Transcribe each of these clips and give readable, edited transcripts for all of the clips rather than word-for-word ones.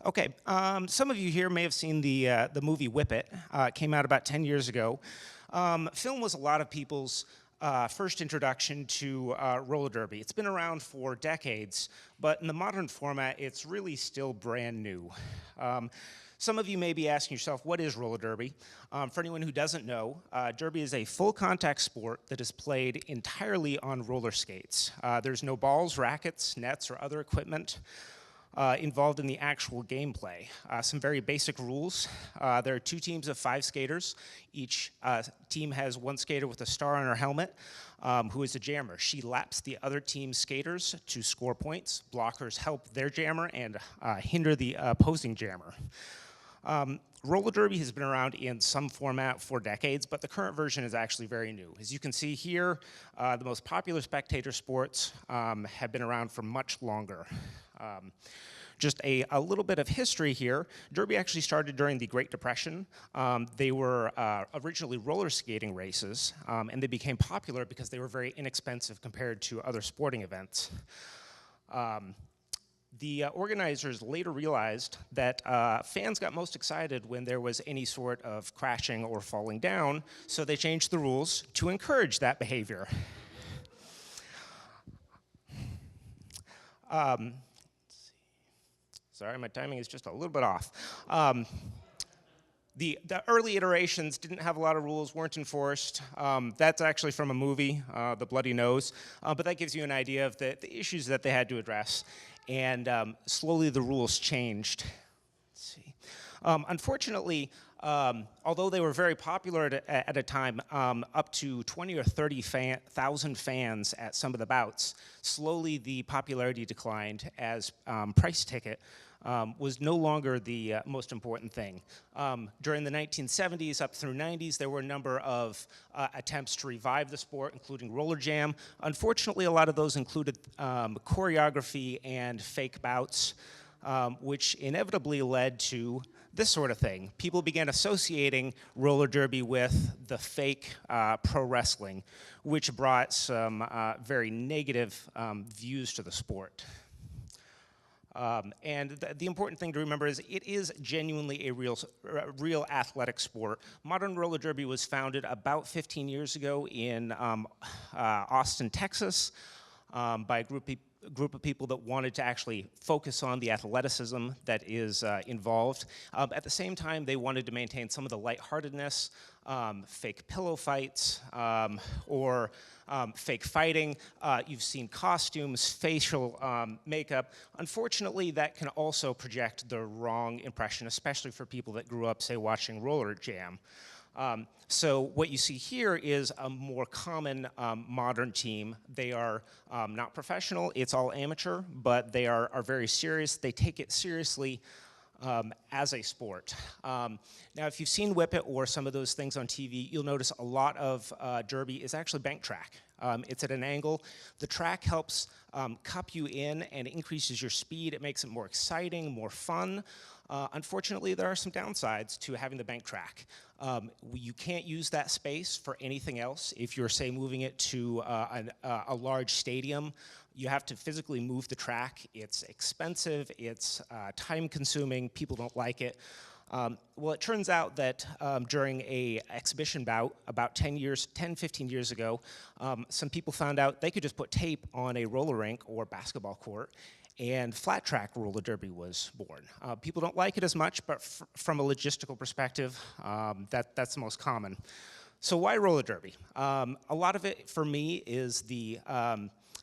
Okay, some of you here may have seen the movie Whip It. It came out about 10 years ago. Film was a lot of people's first introduction to roller derby. It's been around for decades, but in the modern format, it's really still brand new. Some of you may be asking yourself, what is roller derby? For anyone who doesn't know, derby is a full contact sport that is played entirely on roller skates. There's no balls, rackets, nets, or other equipment involved in the actual gameplay. Some very basic rules. There are 2 teams of 5 skaters. Each team has 1 skater with a star on her helmet, who is a jammer. She laps the other team's skaters to score points. Blockers help their jammer and hinder the opposing jammer. Roller derby has been around in some format for decades, but the current version is actually very new. As you can see here, the most popular spectator sports have been around for much longer. Just a little bit of history here. Derby actually started during the Great Depression. They were originally roller skating races, and they became popular because they were very inexpensive compared to other sporting events. The organizers later realized that fans got most excited when there was any sort of crashing or falling down, so they changed the rules to encourage that behavior. Sorry, my timing is just a little bit off. The early iterations didn't have a lot of rules, weren't enforced. That's actually from a movie, The Bloody Nose, but that gives you an idea of the issues that they had to address. And slowly the rules changed. Let's see. Unfortunately, although they were very popular at a time, up to 20 or 30,000 fans at some of the bouts, slowly the popularity declined as price ticket was no longer the most important thing. During the 1970s up through 90s, there were a number of attempts to revive the sport, including roller jam. Unfortunately, a lot of those included choreography and fake bouts, which inevitably led to this sort of thing. People began associating roller derby with the fake pro wrestling, which brought some very negative views to the sport. And the important thing to remember is it is genuinely a real athletic sport. Modern roller derby was founded about 15 years ago in Austin, Texas, by a group of people that wanted to actually focus on the athleticism that is involved. At the same time, they wanted to maintain some of the lightheartedness, fake pillow fights, or fake fighting. You've seen costumes, facial makeup. Unfortunately, that can also project the wrong impression, especially for people that grew up, say, watching roller jam. So what you see here is a more common modern team. They are not professional, it's all amateur, but they are very serious. They take it seriously as a sport. Now, if you've seen Whip It or some of those things on TV, you'll notice a lot of derby is actually bank track. It's at an angle. The track helps cup you in and increases your speed. It makes it more exciting, more fun. Unfortunately, there are some downsides to having the bank track. You can't use that space for anything else. If you're, say, moving it to a large stadium, you have to physically move the track. It's expensive, it's time-consuming, people don't like it. Well, it turns out that during a exhibition bout about 10-15 years ago, some people found out they could just put tape on a roller rink or basketball court, and flat track roller derby was born. People don't like it as much, but from a logistical perspective, that's the most common. So why roller derby? A lot of it, for me, is the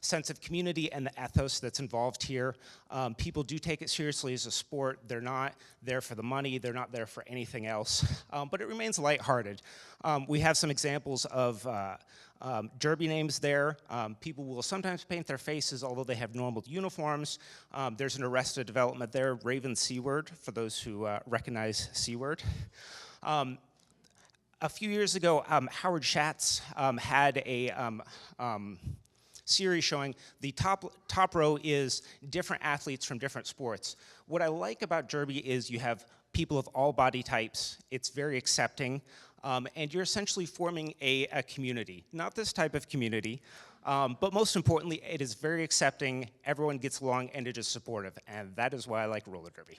sense of community and the ethos that's involved here. People do take it seriously as a sport. They're not there for the money. They're not there for anything else. But it remains lighthearted. We have some examples of derby names there. People will sometimes paint their faces, although they have normal uniforms. There's an Arrested Development there, Raven Seaward, for those who recognize Seaward. A few years ago, Howard Schatz had a series showing the top row is different athletes from different sports. What I like about derby is you have people of all body types. It's very accepting. And you're essentially forming a community. Not this type of community, but most importantly, it is very accepting, everyone gets along, and it is supportive, and that is why I like roller derby.